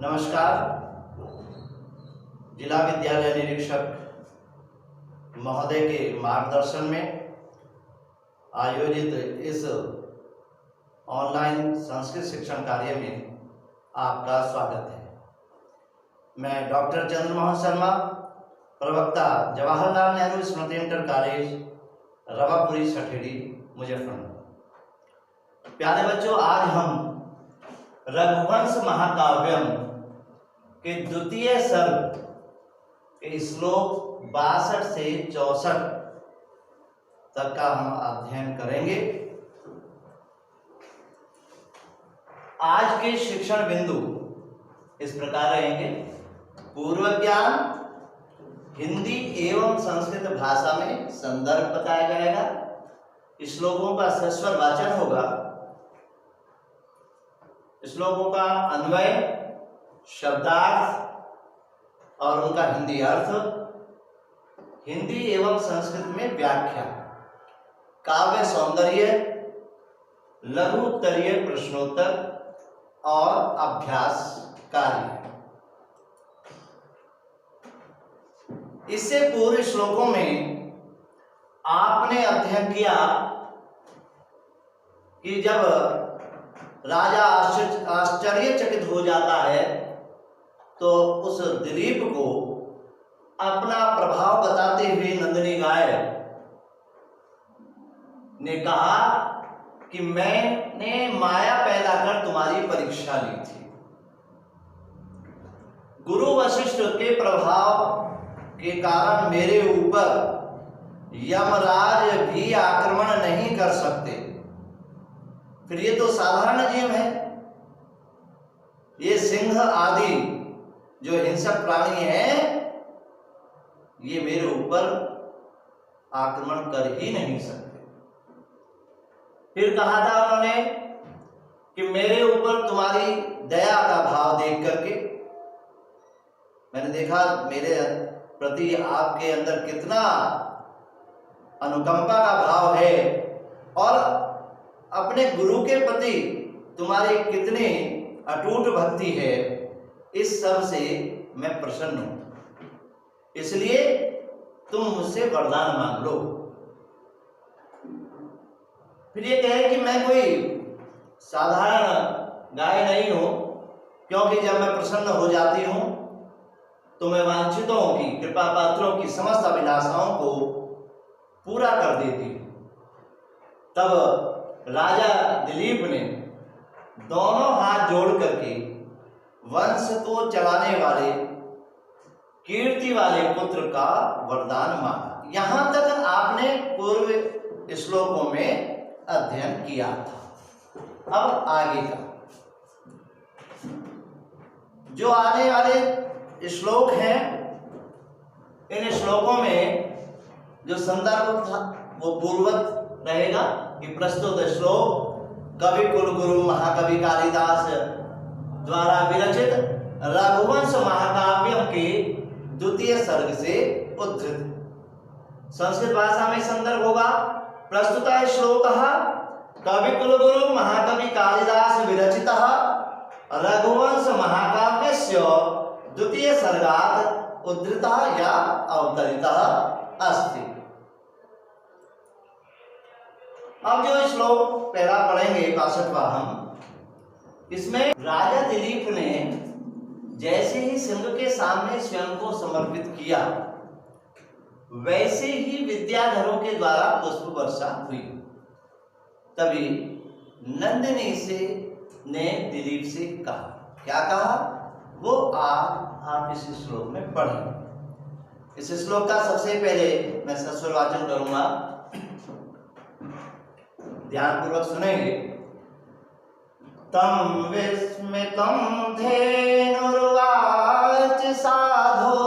नमस्कार। जिला विद्यालय निरीक्षक महोदय के मार्गदर्शन में आयोजित इस ऑनलाइन संस्कृत शिक्षण कार्य में आपका स्वागत है। मैं डॉक्टर चंद्रमोहन शर्मा, प्रवक्ता जवाहरलाल नेहरू स्मृति इंटर कॉलेज, रवापुरी सठेड़ी, मुजफ्फरनगर। प्यारे बच्चों, आज हम रघुवंश महाकाव्यम के द्वितीय सर्ग के श्लोक 62 से 64 तक का हम अध्ययन करेंगे। आज के शिक्षण बिंदु इस प्रकार रहेंगे। पूर्व ज्ञान, हिंदी एवं संस्कृत भाषा में संदर्भ बताया जाएगा। श्लोकों का सस्वर वाचन होगा। श्लोकों का अन्वय, शब्दार्थ और उनका हिंदी अर्थ, हिंदी एवं संस्कृत में व्याख्या, काव्य सौंदर्य, लघु उत्तरीय प्रश्नोत्तर और अभ्यास कार्य। इससे पूर्व श्लोकों में आपने अध्ययन किया कि जब राजा आश्चर्यचकित हो जाता है तो उस दिलीप को अपना प्रभाव बताते हुए नंदिनी गाय ने कहा कि मैंने माया पैदा कर तुम्हारी परीक्षा ली थी। गुरु वशिष्ठ के प्रभाव के कारण मेरे ऊपर यमराज भी आक्रमण नहीं कर सकते। फिर ये तो साधारण जीव है, ये सिंह आदि जो हिंसक प्राणी हैं, ये मेरे ऊपर आक्रमण कर ही नहीं सकते। फिर कहा था उन्होंने कि मेरे ऊपर तुम्हारी दया का भाव देख करके मैंने देखा मेरे प्रति आपके अंदर कितना अनुकंपा का भाव है और अपने गुरु के प्रति तुम्हारी कितनी अटूट भक्ति है। इस सब से मैं प्रसन्न हूं, इसलिए तुम मुझसे वरदान मांग लो। फिर ये कहे कि मैं कोई साधारण गाय नहीं हूं, क्योंकि जब मैं प्रसन्न हो जाती हूं तो मैं वांछितों की, कृपा पात्रों की समस्त अभिलाषाओं को पूरा कर देती हूं। तब राजा दिलीप ने दोनों हाथ जोड़ करके वंश को चलाने वाले, कीर्ति वाले पुत्र का वरदान मांगा। यहां तक आपने पूर्व श्लोकों में अध्ययन किया था। अब आगे का जो आने वाले श्लोक हैं, इन श्लोकों में जो संदर्भ था वो पूर्ववत रहेगा कि प्रस्तुत श्लोक कवि कुलगुरु महाकवि कालिदास द्वारा विरचित रघुवंश महाकाव्य के द्वितीय सर्ग से उद्धृत। संस्कृत भाषा में संदर्भ होगा। प्रस्तुत श्लोक कवि कुलगुरु महाकवि कालिदास विरचित रघुवंश महाकाव्यस्य द्वितीय सर्गात् उद्धृत या अवतरित अस्ति। अब जो श्लोक पहला पढ़ेंगे 62वां हम, इसमें राजा दिलीप ने जैसे ही सिंह के सामने स्वयं को समर्पित किया, वैसे ही विद्याधरों के द्वारा पुष्प वर्षा हुई। तभी नंदिनी ने दिलीप से कहा, क्या कहा वो आप इस श्लोक में पढ़ें। इस श्लोक का सबसे पहले मैं सस्वर वाचन करूंगा, ध्यानपूर्वक सुनेंगे। तम विस्मितं धेनुर्वाच साधो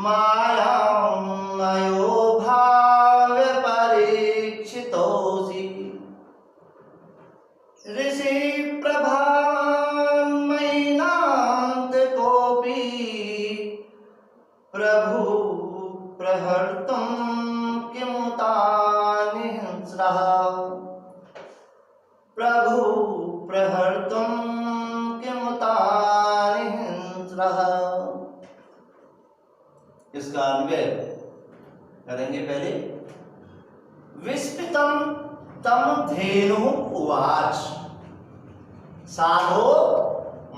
मायामयो भाव्य परीक्षितोऽसि ऋषि प्रभामयिनान्त कोऽपि प्रभु प्रहर्तुं किमुतानि हिंस्रः प्रभु प्रहर्तुं किमुतानि इसका अन्वय करेंगे। पहले विस्मितम तम धेनु उवाच साधो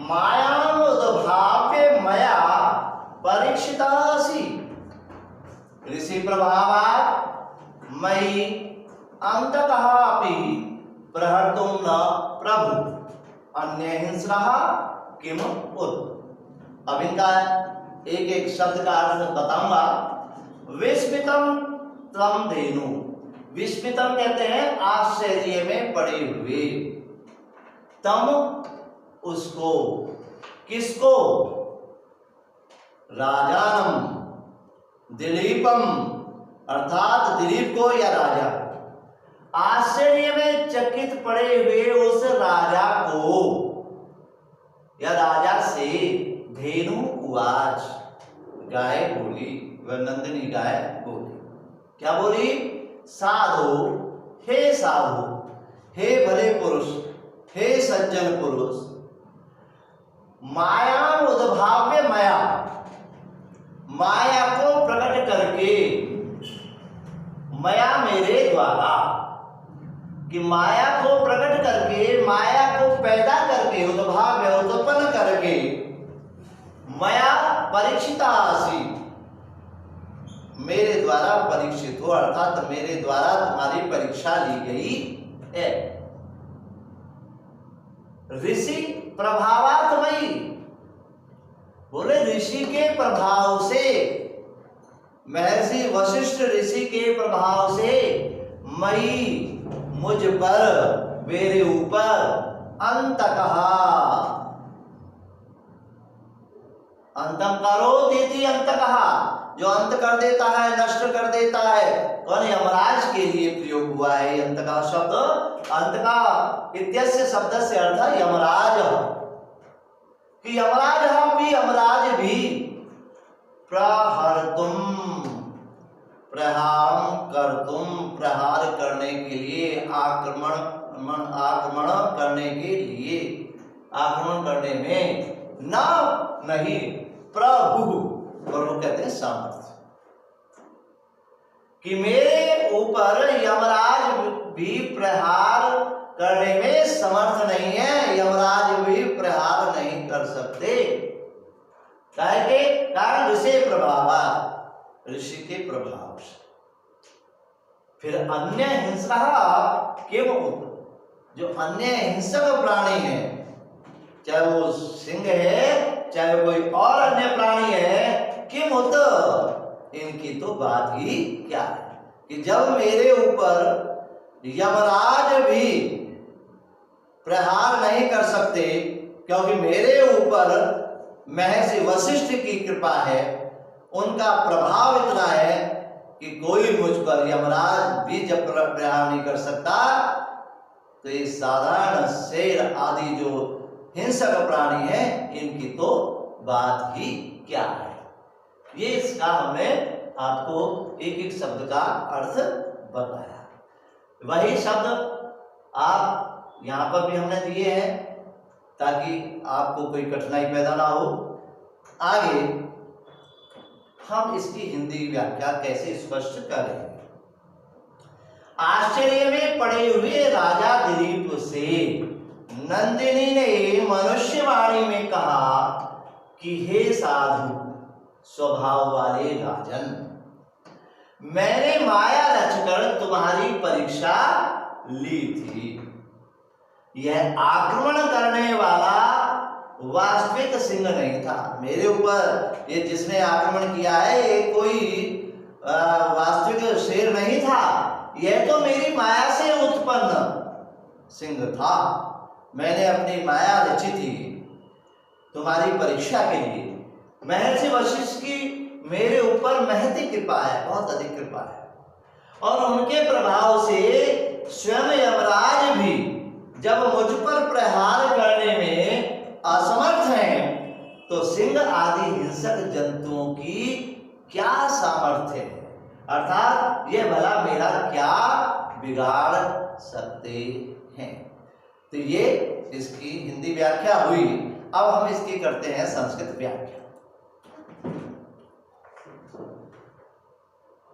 मायामुद्भाव्य मया परीक्षितासि ऋषि प्रभावात् मयि अंततः प्रहर्तुं न प्रभु अन्य हिंसः किम उत। अब इनका एक एक शब्द का अर्थ बताऊंगा। विस्मितम तम धेनु, विस्मितम कहते हैं आश्चर्य में पड़े हुए, तम उसको, किसको, राजानम दिलीपम अर्थात दिलीप को या राजा, आश्चर्य में चकित पड़े हुए उस राजा को या राजा से धेनु उवाच, गाय बोली, वह नंदिनी गाय बोली। क्या बोली? साधु, हे साधु, हे भले पुरुष, हे सज्जन पुरुष, माया उद्भाव्य माया, माया को प्रकट करके, माया मेरे द्वारा, कि माया को प्रकट करके, माया को पैदा करके, उद्भाव्य उत्पन्न करके, माया परीक्षितासि, मेरे द्वारा परीक्षित हो, अर्थात मेरे द्वारा तुम्हारी परीक्षा ली गई है। ऋषि प्रभावात्मयी, बोले ऋषि के प्रभाव से, महर्षि वशिष्ठ ऋषि के प्रभाव से, मई मुझ पर, मेरे ऊपर, अंतकः, अंतम करो देती, अंतकः जो अंत कर देता है, नष्ट कर देता है, कौन? यमराज के लिए प्रयोग हुआ है अंत का शब्द। अंत का इत्यस्य शब्द से अर्थ यमराज, कि यमराज हम भी, यमराज भी, प्रहर्तुम, प्रहार कर्तुम, प्रहार करने के लिए, आक्रमण करने के लिए, आक्रमण करने में, नहीं, प्रभु, प्रभु कहते हैं सामर्थ्य, कि मेरे ऊपर यमराज भी प्रहार करने में समर्थ नहीं है, यमराज भी प्रहार नहीं कर सकते। के कारण ऋषि प्रभाव, ऋषि के प्रभाव से। फिर अन्य हिंसा केवल, जो अन्य हिंसक प्राणी है, चाहे वो सिंह है, चाहे कोई और अन्य प्राणी है, किम होत, इनकी तो बात ही क्या है, कि जब मेरे ऊपर यमराज भी प्रहार नहीं कर सकते, क्योंकि मेरे ऊपर महर्षि वशिष्ठ की कृपा है, उनका प्रभाव इतना है कि कोई मुझ पर, यमराज भी जब प्रहार नहीं कर सकता, तो ये साधारण शेर आदि जो हिंसक प्राणी है, इनकी तो बात ही क्या है। ये इसका हमने आपको एक एक शब्द का अर्थ बताया। वही शब्द आप यहाँ पर भी हमने दिए हैं, ताकि आपको कोई कठिनाई पैदा ना हो। आगे हम इसकी हिंदी व्याख्या कैसे स्पष्ट करें। आश्चर्य में पड़े हुए राजा दिलीप से नंदिनी ने मनुष्यवाणी में कहा कि हे साधु स्वभाव वाले राजन, मैंने माया रचकर तुम्हारी परीक्षा ली थी। यह आक्रमण करने वाला वास्तविक सिंह नहीं था मेरे ऊपर, ये जिसने आक्रमण किया है ये कोई वास्तविक शेर नहीं था, यह तो मेरी माया से उत्पन्न सिंह था। मैंने अपनी माया रची थी तुम्हारी परीक्षा के लिए। महर्षि वशिष्ठ की मेरे ऊपर महती कृपा है, बहुत अधिक कृपा है, और उनके प्रभाव से स्वयं यमराज भी जब मुझ पर प्रहार करने में असमर्थ हैं, तो सिंह आदि हिंसक जंतुओं की क्या सामर्थ्य है, अर्थात ये भला मेरा क्या बिगाड़ सकते हैं। तो ये इसकी हिंदी व्याख्या हुई। अब हम इसकी करते हैं संस्कृत व्याख्या।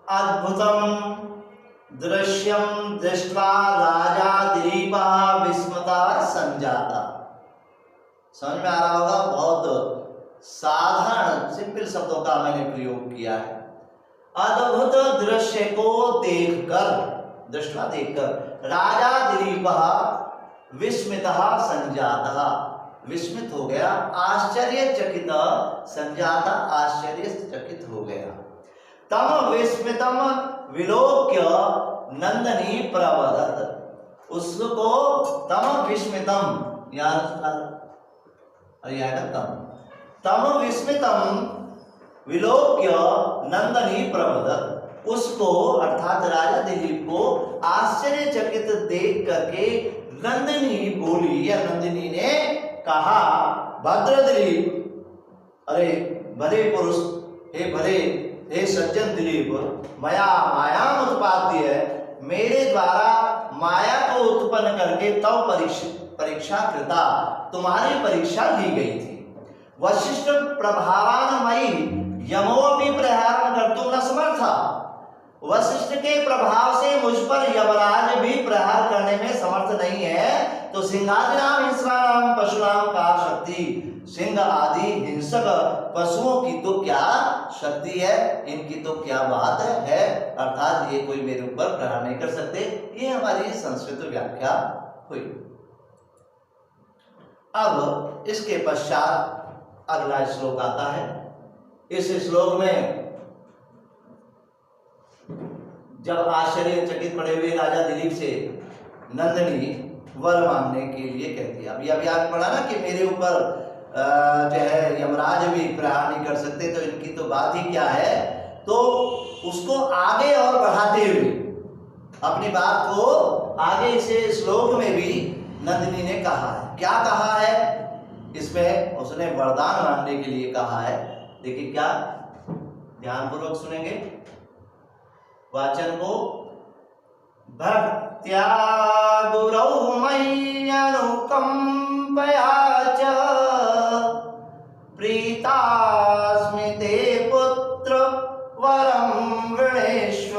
अद्भुतम दृश्यम दृष्ट्वा राजा दिलीपः विस्मितः संजाता। समझ में आ रहा होगा, बहुत साधारण सिंपल शब्दों का मैंने प्रयोग किया है। अद्भुत दृश्य को देखकर, दृष्टवा देखकर, राजा दिलीपः विस्मितः संजातः, विस्मित हो गया, आश्चर्यचकित, संजाता आश्चर्यचकित हो गया। तम विस्मितम विलोक्य नंदनी प्रवदत, उसको तम विस्मितम तम विस्मितम विलोक्य नंदनी प्रवदत, उसको अर्थात राजा दिलीप को आश्चर्यचकित देख करके नंदिनी बोली या नंदिनी ने कहा, भद्र दिलीप, अरे भले पुरुष, हे सज्जन दिलीप, मया मायाम उत्पाद्य, मेरे द्वारा माया को उत्पन्न करके तव परीक्षा कृता, तुम्हारी परीक्षा ली गई थी। वशिष्ठ प्रभावानमयी यमोपि प्रहारं कर्तुं न समर्था, वशिष्ठ के प्रभाव से मुझ पर यमराज भी प्रहार करने में समर्थ नहीं है, तो सिंहादिनाम हिंस्राणाम पशुनाम का शक्ति, सिंह आदि हिंसक पशुओं की तो क्या शक्ति है, इनकी तो क्या बात है, अर्थात ये कोई मेरे ऊपर प्रहार नहीं कर सकते। ये हमारी संस्कृत व्याख्या हुई। अब इसके पश्चात अगला श्लोक आता है। इस श्लोक में जब आश्चर्यचकित पड़े हुए राजा दिलीप से नंदिनी वर मांगने के लिए कहती है, अभी आपने पढ़ा ना कि मेरे ऊपर जो है यमराज भी प्रहार नहीं कर सकते, तो इनकी तो बात ही क्या है। तो उसको आगे और बढ़ाते हुए अपनी बात को आगे इसे श्लोक में भी नंदिनी ने कहा है। क्या कहा है इसमें? उसने वरदान मांगने के लिए कहा है। देखिए क्या, ध्यानपूर्वक सुनेंगे वाचन को। भक्त्या गुरौ मयि अनुकंपया च प्रीतास्मि ते पुत्र वरं वृणेष्व,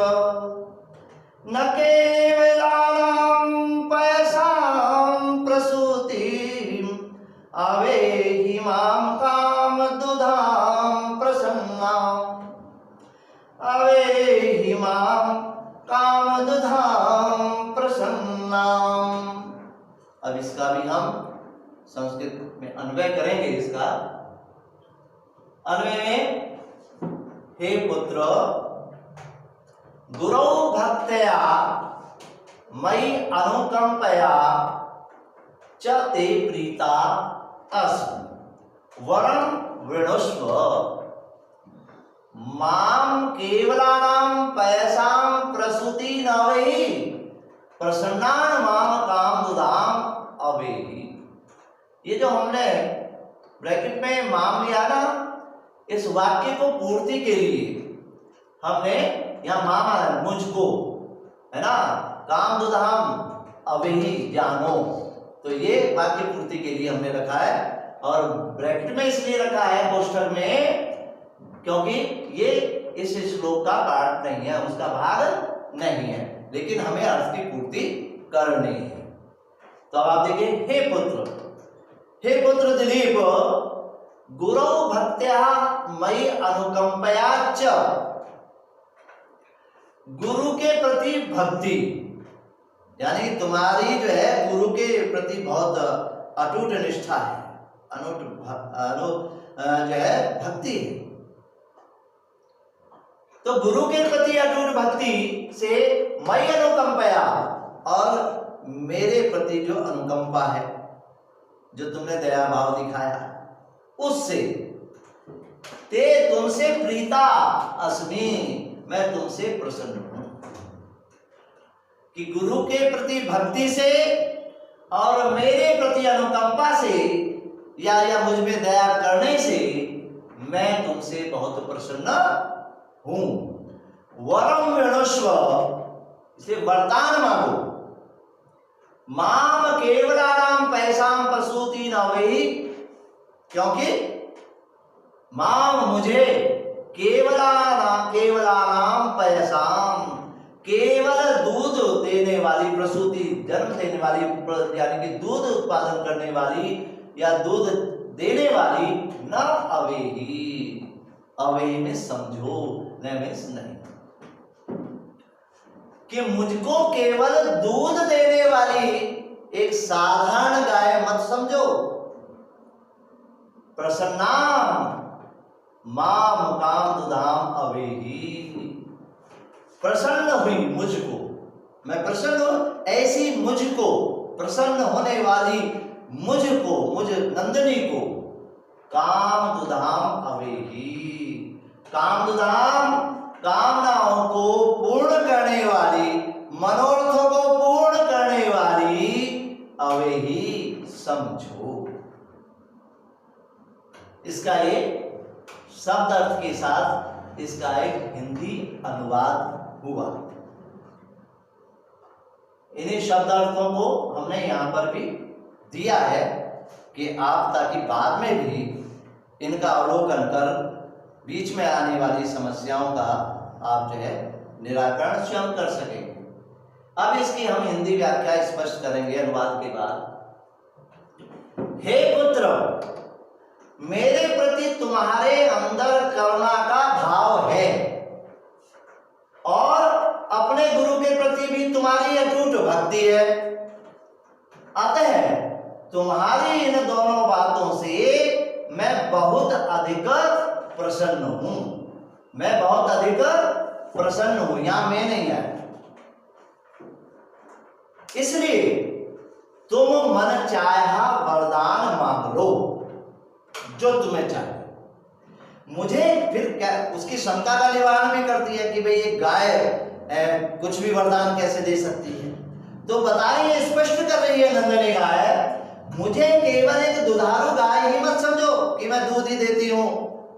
न केवलानां पयसां प्रसूतिं अवेहि मां कामदुधां प्रसन्नाम्, अवेहि मां कामदुधां प्रसन्नाम्। अब इसका भी हम संस्कृत में अन्वय करेंगे। इसका अन्वय में, हे पुत्र, गुरौ भक्त्या मयि अनुकंपया च ते प्रीता अस्मि वरं वृणुष्व, माम केवलानां पयसां प्रसूति न वही प्रसन्नान माम कामदुधाम अवेहि। ये जो हमने ब्रैकेट में माम लिया ना, इस वाक्य को पूर्ति के लिए हमने यहाँ मामा है मुझको, है ना, कामदुधाम अवेहि जानो, तो ये वाक्य पूर्ति के लिए हमने रखा है। और ब्रैकेट में इसलिए रखा है पोस्टर में क्योंकि ये इस श्लोक का पार्ट नहीं है, उसका भाग नहीं है, लेकिन हमें अर्थ की पूर्ति करनी है। तो अब आप देखिए, हे पुत्र दिलीप, गुरौ भक्त्या मयि अनुकंपया च, गुरु के प्रति भक्ति, यानी तुम्हारी जो है गुरु के प्रति बहुत अटूट निष्ठा है, जो है भक्ति है। तो गुरु के प्रति अटूट भक्ति से मयि अनुकंपया, और मेरे प्रति जो अनुकंपा है, जो तुमने दया भाव दिखाया, उससे ते तुमसे प्रीता अस्मि, मैं तुमसे प्रसन्न हूं। कि गुरु के प्रति भक्ति से और मेरे प्रति अनुकंपा से या मुझ में दया करने से मैं तुमसे बहुत प्रसन्न हूं। वरम वृणुष्व, इसे वरदान मांगो। माम केवलानां पैसां प्रसूति न वही, क्योंकि माम मुझे केवलानाम पयसाम, केवल दूध देने वाली, प्रसूति जन्म देने वाली, यानी कि दूध उत्पादन करने वाली या दूध देने वाली, न अवेही, अवे में समझो, न में नहीं, कि मुझको केवल दूध देने वाली एक साधारण गाय मत समझो। प्रसन्नाम माम काम दुधाम अवेही, प्रसन्न हुई मुझको, मैं प्रसन्न हूं, ऐसी मुझको, प्रसन्न होने वाली मुझको, मुझ नंदिनी को, काम दुधाम अवेही, काम दुधाम, कामनाओं को पूर्ण करने वाली, मनोरथों को पूर्ण करने वाली अवेही समझो। इसका एक शब्द अर्थ के साथ इसका एक हिंदी अनुवाद हुआ। इन्हीं शब्दार्थों को हमने यहां पर भी दिया है कि आप ताकि बाद में भी इनका अवलोकन कर बीच में आने वाली समस्याओं का आप जो है निराकरण स्वयं कर सकेंगे। अब इसकी हम हिंदी व्याख्या स्पष्ट करेंगे अनुवाद के बाद। हे पुत्र, मेरे प्रति तुम्हारे अंदर करुणा का भाव है और अपने गुरु के प्रति भी तुम्हारी अटूट भक्ति है। अतः तुम्हारी इन दोनों बातों से मैं बहुत अधिक प्रसन्न हूं, मैं बहुत अधिक प्रसन्न हूं, यहां मैं नहीं आया। इसलिए तुम मन चाहा वरदान मांग लो, जो तुम्हें चाहिए। मुझे फिर क्या उसकी शंका का निवारण भी करती है कि भाई ये गाय कुछ भी वरदान कैसे दे सकती है, तो बताइए, स्पष्ट कर रही है नंदिनी गाय, मुझे केवल एक दुधारू गाय ही मत समझो कि मैं दूध ही देती हूं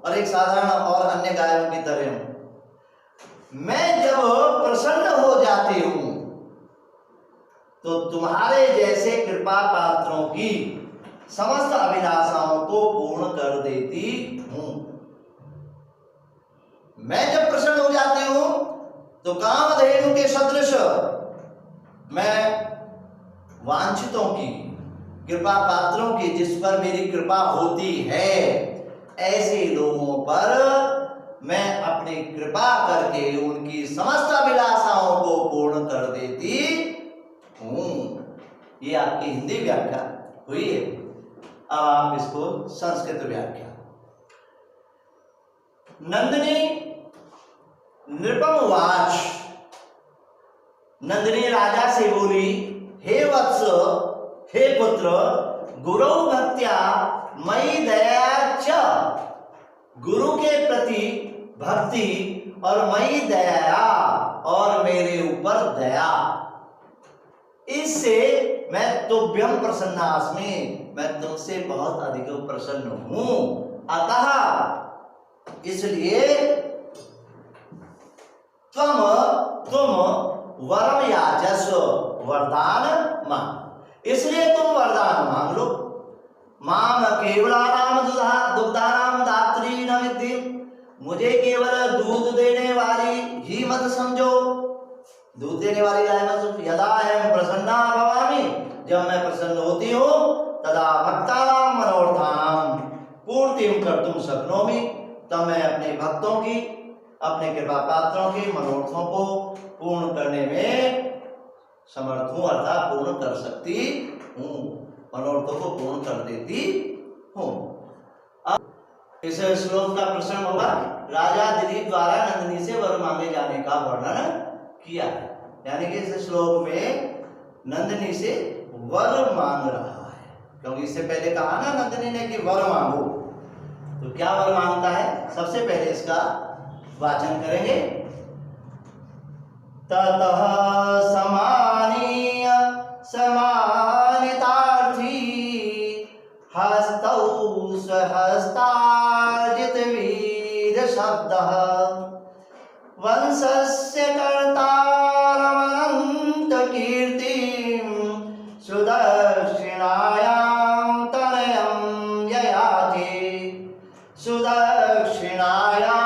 और एक साधारण और अन्य गायों की तरह हूं। मैं जब प्रसन्न हो जाती हूं तो तुम्हारे जैसे कृपा पात्रों की समस्त अभिलाषाओं को पूर्ण कर देती हूं। मैं जब प्रसन्न हो जाती हूं तो कामधेनु के सदृश मैं वांछितों की, कृपा पात्रों की, जिस पर मेरी कृपा होती है, ऐसे लोगों पर मैं अपनी कृपा करके उनकी समस्त अभिलाषाओं को पूर्ण कर देती हूं। ये आपकी हिंदी व्याख्या हुई है। अब आप इसको संस्कृत व्याख्या। नंदिनी नृपम वाच, नंदिनी राजा से बोली, हे वत्स, हे पुत्र, गुरु भक्त्या मयि दया च, गुरु के प्रति भक्ति और मयि दया, और मेरे ऊपर दया, इससे मैं तुभ्यम प्रसन्नास्मि, मैं तुमसे बहुत अधिक प्रसन्न हूं। अतः इसलिए तुम वरम याचस्व, वरदान मांग, इसलिए तुम वरदान मांग लो। माम केवलानाम दुग्धानाम दात्री न विद्धि, मुझे केवल दूध देने वाली ही मत समझो, दूध देने वाली गाय मत समझो। यदा अहम प्रसन्ना भवामि, जब मैं प्रसन्न होती हूँ, तदा भक्तानाम मनोरथानाम पूर्तिम कर्तुम शक्नोमि, तब मैं अपने भक्तों की, अपने कृपा पात्रों के मनोरथों को पूर्ण करने में समर्थ हूं, अर्थात पूर्ण कर सकती हूं, मनोरथों को पूर्ण कर देती हूं। अब इस श्लोक का प्रश्न होगा, राजा दिलीप द्वारा नंदिनी से वर मांगे जाने का वर्णन किया है, यानी कि इस श्लोक में नंदिनी से वर मांग रहा है, क्योंकि इससे पहले कहा ना नंदिनी ने कि वर मांगो, तो क्या वर मांगता है, सबसे पहले इसका वाचन करेंगे। ततः समानीय समानितार्थी हस्तौ स्वहस्तार्जित वीर शब्दः वंशस्य कर्तारमनंत कीर्तिं सुदक्षिणायां तनयं ययाचे सुदक्षिणायां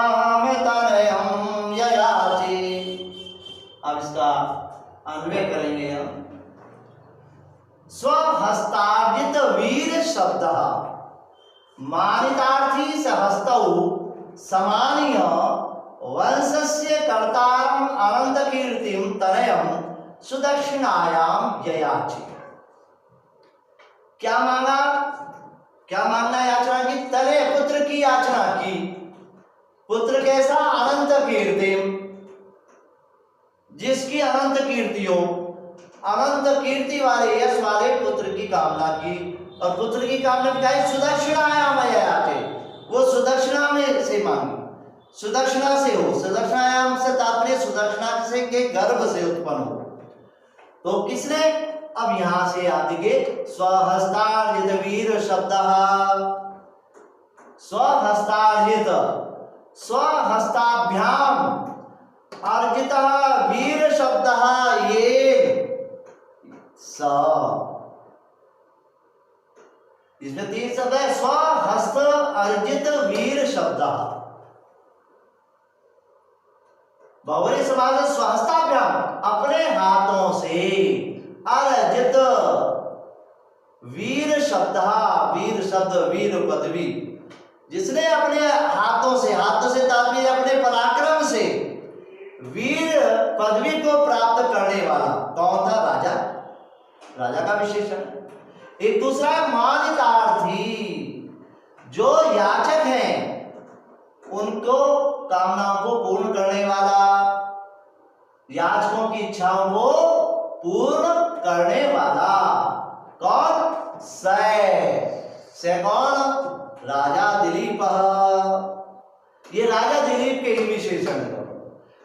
स्वहस्तार्जित वीर शब्द मानितार्थी सहस्तौ समानीय वंशस्य कर्तारम अनंत कीर्तिम तनयम सुदक्षिणायाम ययाचि। क्या मांगा, क्या मांगना याचना की? तने पुत्र की याचना की। पुत्र कैसा? अनंत कीर्तिम, जिसकी अनंत कीर्ति हो, अनंत कीर्ति वाले यश वाले पुत्र की कामना की। और पुत्र की कामना क्या है? सुदक्षिणायाम ययाचि, वो सुदक्षिणा में से मांगी, सुदक्षिणा से हो। सुदक्षिणायाम से तात्पर्य सुदक्षिणा से के गर्भ से उत्पन्न हो। तो किसने? अब यहां से आप देखिए, स्वहस्तार्जित वीर शब्द, स्वहस्तार्जित, स्वहस्ताभ्याम अर्जित वीर शब्द, ये इसमें 3 शब्द है। स्वहस्त अर्जित वीर शब्द, बहुवचन समास है। स्वहस्ताभ्याम, अपने हाथों से अर्जित वीर शब्द, वीर शब्द वीर पदवी, जिसने अपने हाथों से, हाथों से तात्पर्य अपने पराक्रम से वीर पदवी को प्राप्त करने वाला कौन था? राजा, राजा का विशेषण। एक दूसरा मानितार्थी, जो याचक हैं उनको कामनाओं को पूर्ण करने वाला, याचकों की इच्छाओं को पूर्ण करने वाला कौन? से कौन? राजा दिलीप। ये राजा दिलीप के विशेषण है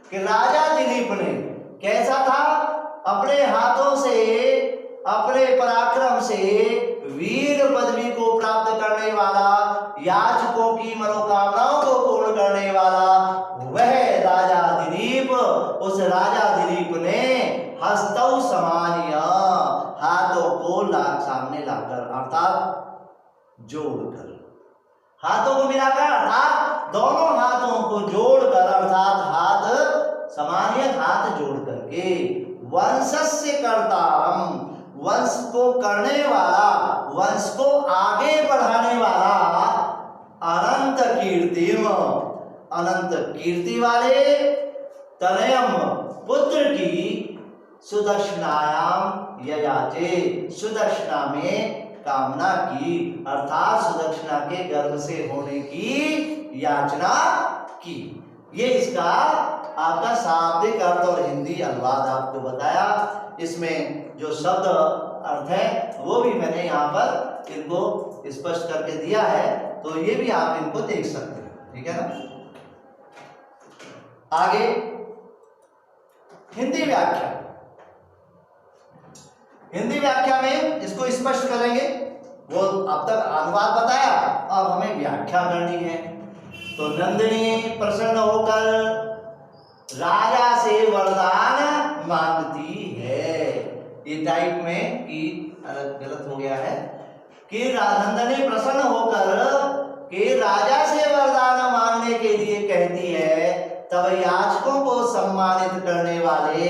कि राजा दिलीप ने कैसा था? अपने हाथों से, अपने पराक्रम से वीर पदवी को प्राप्त करने वाला, याचकों की मनोकामनाओं को पूर्ण करने वाला वह राजा दिलीप। उस राजा दिलीप ने हस्तौ समानीय, हाथों को सामने लाकर, अर्थात जोड़कर, हाथों को मिलाकर, अर्थात दोनों हाथों को जोड़कर, अर्थात हाथ समानीय, हाथ जोड़ करके, वंशस्य कर्तारम, वंश को करने वाला, वंश को आगे बढ़ाने वाला, अनंत कीर्तिम, अनंत कीर्ति वाले, तनयम, पुत्र की, सुदक्षिणायाम ययाचे, सुदक्षिणा में कामना की, अर्थात सुदक्षिणा के गर्भ से होने की याचना की। ये इसका आपका शाब्दिक अर्थ और हिंदी अनुवाद आपको बताया। इसमें जो शब्द अर्थ है वो भी मैंने यहाँ पर इनको स्पष्ट करके दिया है, तो ये भी आप इनको देख सकते हैं, ठीक है ना। आगे हिंदी व्याख्या, हिंदी व्याख्या में इसको स्पष्ट करेंगे। वो अब तक अनुवाद बताया, अब हमें व्याख्या करनी है। तो नंदिनी प्रसन्न होकर राजा से वरदान मांगती है। ये टाइप में कि गलत हो गया है कि नंदिनी प्रसन्न होकर के राजा से वरदान मांगने के लिए कहती है। तब याचकों को सम्मानित करने वाले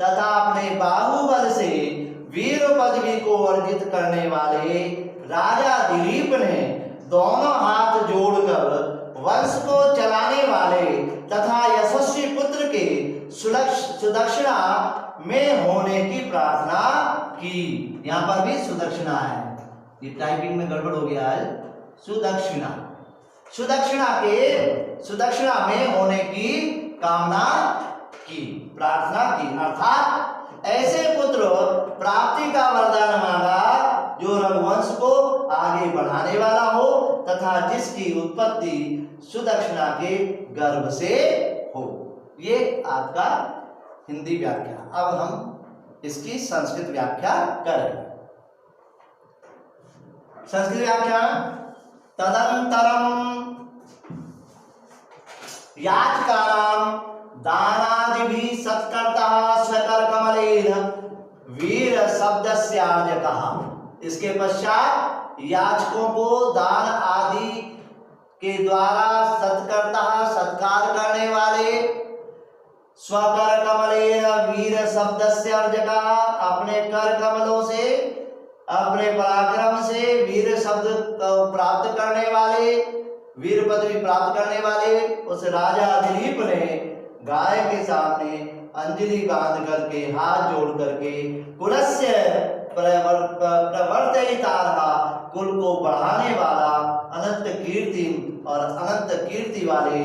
तथा अपने बाहुबल से वीर पदवी को अर्जित करने वाले राजा दिलीप ने दोनों हाथ जोड़कर वंश को चलाने वाले तथा यशस्वी पुत्र के सुदक्षिणा में होने की प्रार्थना की। यहाँ पर भी सुदक्षिणा है, ये टाइपिंग में गड़बड़ हो गया है। सुदक्षिणा, सुदक्षिणा में होने की कामना की, प्रार्थना की, अर्थात ऐसे पुत्र प्राप्ति का वरदान मांगा जो रघुवंश को आगे बढ़ाने वाला हो तथा जिसकी उत्पत्ति सुदक्षिणा के गर्भ से हो। ये आपका हिंदी व्याख्या। अब हम इसकी संस्कृत व्याख्या करेंगे। संस्कृत व्याख्या, तदंतरम याचकानां दानादिभिः सत्कर्तः स्वकरकमलेन वीर शब्दस्यार्जकः। इसके पश्चात याचकों को दान आदि के द्वारा सत्कर्तः सत्कार करने वाले, स्वकर कमलेन वीर शब्दस्य अर्जकः अपने कर कमलों से अपने पराक्रम से वीर शब्द को प्राप्त करने वाले, वीर पदवी प्राप्त करने वाले उस राजा दिलीप ने गाय के सामने अंजलि बांध करके हाथ जोड़ करके कुलस्य प्रवर्तयिता, कुल को बढ़ाने वाला, अनंत कीर्ति और अनंत कीर्ति वाले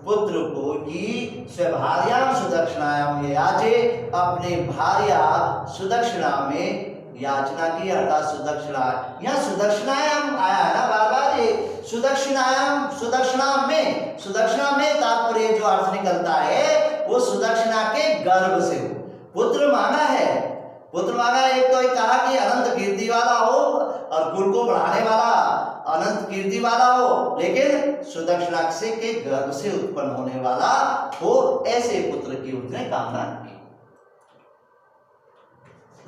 पुत्र को ही स्वभार्याम सुदक्षिणायाम याचे, अपने भार्या सुदक्षिणा में याचना की, अर्थात सुदक्षिणा, यहाँ सुदक्षिणायाम आया है ना बार बार, ये सुदक्षिणायाम, सुदक्षिणा में तात्पर्य जो अर्थ निकलता है वो सुदक्षिणा के गर्भ से हो। पुत्र मांगा है, पुत्र मांगा, एक तो कहा कि अनंत कीर्ति वाला हो और कुल को बढ़ाने वाला अनंत कीर्ति वाला हो, लेकिन सुदक्षिणा से के गर्भ से उत्पन्न होने वाला हो, ऐसे पुत्र की उसने कामना की।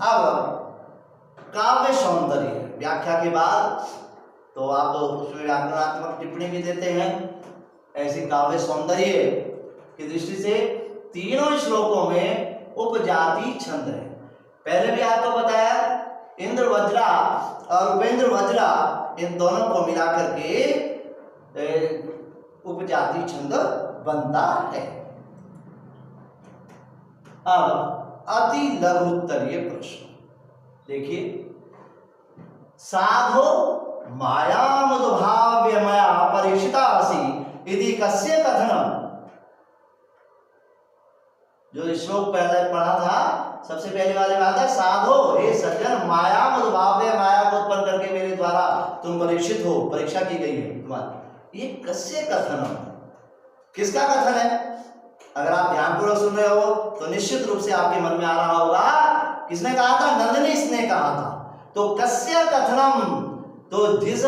अब काव्य सौंदर्य व्याख्या के बाद तो आप उसमें व्याकरणात्मक टिप्पणी भी देते हैं। ऐसी काव्य सौंदर्य की दृष्टि से तीनों श्लोकों में उपजाति छंद है। पहले भी आपको बताया इंद्र वज्रा और उपेंद्र वज्रा, इन दोनों को मिलाकर के उपजाति छंद बनता है। अब अति लघु उत्तरीय प्रश्न देखिए, साधो मायामुद्भाव्य मया परीक्षितासि इति कस्य कथनम। जो श्लोक पहले पढ़ा था, सबसे पहले वाली बात है, साधो हे सज्जन, मायामुद्भाव्य, माया को उत्पन्न करके मेरे द्वारा तुम परीक्षित हो, परीक्षा की गई है तुम्हारी। ये कस्य कथनम, किसका कथन है? अगर आप ध्यानपूर्वक सुन रहे हो तो निश्चित रूप से आपके मन में आ रहा होगा, किसने कहा था? नंदिनी इसने कहा था। तो कस्य कथनम, तो जिस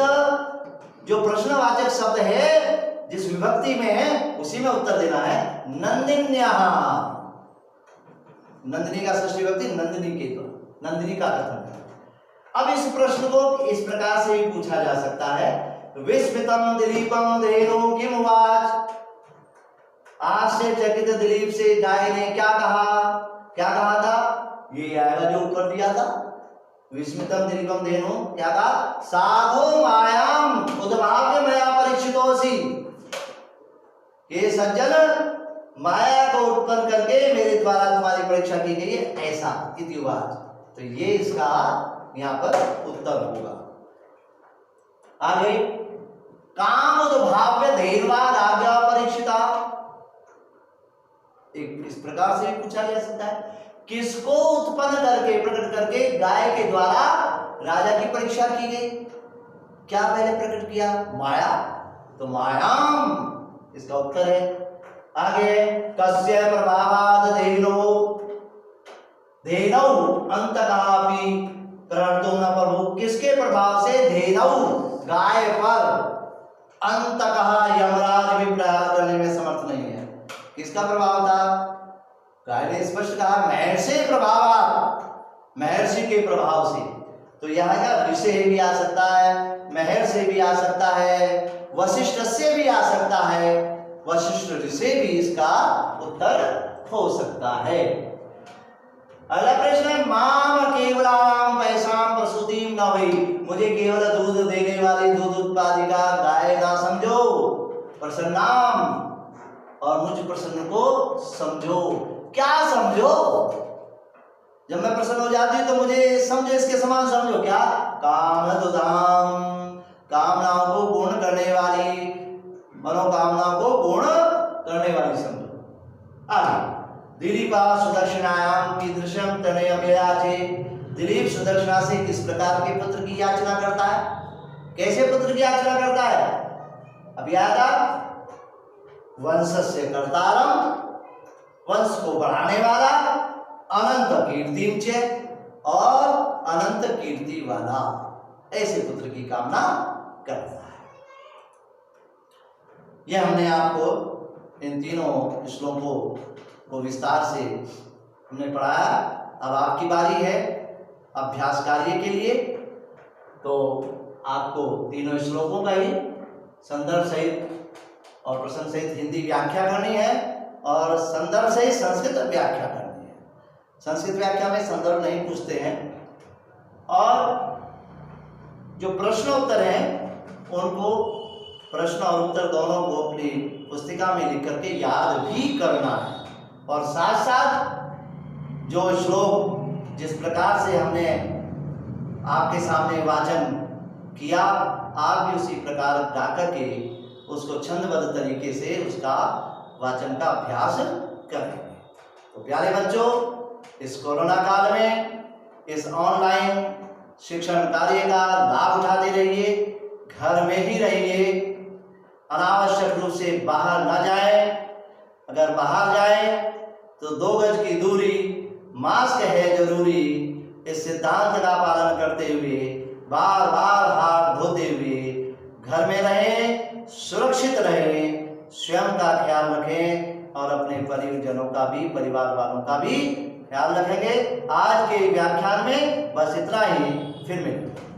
जो प्रश्नवाचक शब्द है जिस विभक्ति में है उसी में उत्तर देना है। नंदिन्याः, नंदिनी का षष्ठी विभक्ति नंदिनी के, तो नंदिनी का कथन है। अब इस प्रश्न को इस प्रकार से भी पूछा जा सकता है, विस्मितम दिलीपम धेनु किम उवाच। आश्चर्यचकित दिलीप से गाय ने क्या कहा था? ये आएगा जो उत्तर दिया था, विस्मितम दिलीपम धेनु, क्या कहा? साधो मायाम उद्भाव्य मया परीक्षितोसि, ये सज्जन माया को उत्पन्न करके मेरे द्वारा तुम्हारी परीक्षा की गई है, ऐसा इतिवाच। तो ये इसका यहाँ पर उत्तर होगा। आगे, काम उद्भाव्य धैर्वा राज्ञा परीक्षिता, एक इस प्रकार से पूछा जा सकता है, किसको उत्पन्न करके, प्रकट करके गाय के द्वारा राजा की परीक्षा की गई? क्या पहले प्रकट किया? माया, तो मायाम इसका उत्तर है। आगे, कस्य प्रभावाद धेनो अंतकापि प्रणतो न प्रभु, किसके प्रभाव से धेनौ गाय पर अंतकः यमराज भी प्रहार करने में समर्थ नहीं है? किसका प्रभाव था? गाय ने स्पष्ट कहा महर्षि प्रभाव, महर्षि के प्रभाव से। तो यहाँ का ऋषि भी आ सकता है, महर्षि भी आ सकता है, वशिष्ठ से भी आ सकता है, वशिष्ठ ऋषि भी इसका उत्तर हो सकता है। अगला प्रश्न है, माम केवलाम पैसाम प्रसूतिम न भई, मुझे केवल दूध देने वाली दूध उत्पादिका गाय ना समझो, प्रसन्नाम, और मुझ प्रसन्न को समझो। क्या समझो? जब मैं प्रसन्न हो जाती हूं तो मुझे समझो, इसके समान समझो। क्या? काम दुधाम, कामनाओं को पूर्ण करने वाली, मनोकामनाओं को पूर्ण करने वाली समझो। आगे, दिलीपा सुदक्षिणायाम कीदृशम तनयम याचे, दिलीप सुदक्षिणा से किस प्रकार के पुत्र की याचना करता है? कैसे पुत्र की याचना करता है? अभी आया था, वंशस्य कर्तारम, वंश को बढ़ाने वाला, अनंत कीर्तिम च, और अनंत कीर्ति वाला, ऐसे पुत्र की कामना करता है। यह हमने आपको इन तीनों श्लोकों को विस्तार से हमने पढ़ाया। अब आपकी बारी है अभ्यास कार्य के लिए। तो आपको तीनों श्लोकों का ही संदर्भ सहित और प्रश्न सहित हिंदी व्याख्या करनी है, और संदर्भ सहित संस्कृत व्याख्या करनी है। संस्कृत व्याख्या में संदर्भ नहीं पूछते हैं, और जो प्रश्न उत्तर हैं उनको, प्रश्न और उत्तर दोनों को अपनी पुस्तिका में लिख करके याद भी करना है। और साथ साथ जो श्लोक जिस प्रकार से हमने आपके सामने वाचन किया, आप भी उसी प्रकार गा करके उसको छंदबद्ध तरीके से उसका वाचन का अभ्यास करें। तो प्यारे बच्चों, इस कोरोना काल में इस ऑनलाइन शिक्षण कार्य का लाभ उठाते रहिए, घर में ही रहिए, अनावश्यक रूप से बाहर न जाएं। अगर बाहर जाएं तो 2 गज की दूरी, मास्क है जरूरी, इस सिद्धांत का पालन करते हुए बार बार हाथ धोते हुए घर में रहें, सुरक्षित रहें, स्वयं का ख्याल रखें और अपने परिजनों का भी, परिवार वालों का भी ख्याल रखेंगे। आज के व्याख्यान में बस इतना ही, फिर मिलेंगे।